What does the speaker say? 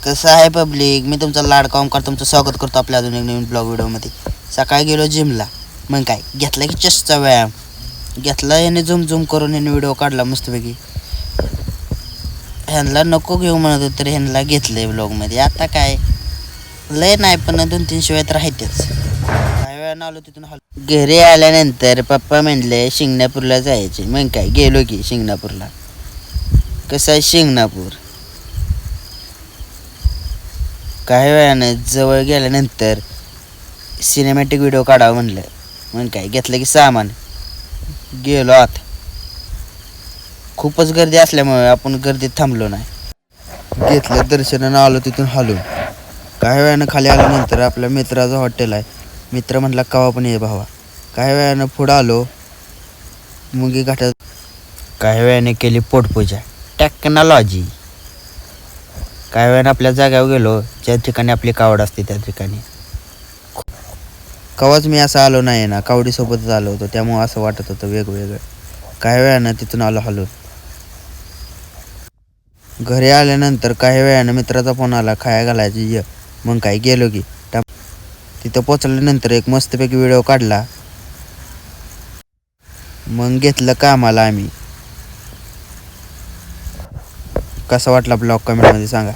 कसं आहे पब्लिक, मी तुमचा लाडका ओमकार तुमचं स्वागत करतो आपल्या अजून एक नवीन ब्लॉग व्हिडिओमध्ये. सकाळी गेलो जिमला, मग काय घेतला की चेस्टचा व्यायाम घेतला, याने झूम झूम करून याने व्हिडिओ काढला मस्तपैकी. ह्यांना नको घेऊ म्हणत होतं तर ह्यांना घेतलंय ब्लॉगमध्ये. आता काय लय नाही पण 2-3 शिवाय तर राहतेच. काही वेळा आलो तिथून घरी आल्यानंतर पप्पा म्हणले शिंगणापूरला जायचे, मग काय गेलो की शिंगणापूरला. कसं आहे शिंगणापूर, काही वेळानं जवळ गेल्यानंतर सिनेमॅटिक व्हिडिओ काढावं म्हणलं, मग काय घेतलं की सामान गेलो आत. खूपच गर्दी असल्यामुळे आपण गर्दीत थांबलो नाही, घेतलं दर्शनानं आलो तिथून हालून. काही वेळानं खाली आल्यानंतर आपल्या मित्राचं हॉटेल आहे, मित्र म्हटला कवा पण ये भावा. काही वेळानं पुढं आलो मुंगी घाटात. काही वेळाने केली पोटपूजा टेक्नॉलॉजी. काही वेळानं आपल्या जाग्यावर गेलो ज्या ठिकाणी आपली कावड असते त्या ठिकाणी. कवाच मी असं आलो नाही ना, कावडीसोबतच आलो होतो त्यामुळं असं वाटत होतं वेगवेगळं. काही वेळानं तिथून आलो हलून. घरी आल्यानंतर काही वेळानं मित्राचा फोन आला खाया घालायची ये, मग काय गेलो की. तिथं पोचल्यानंतर एक मस्तपैकी व्हिडिओ काढला, मग घेतलं कामाला आम्ही. कसा वाटला ब्लॉग कमेंटमध्ये सांगा.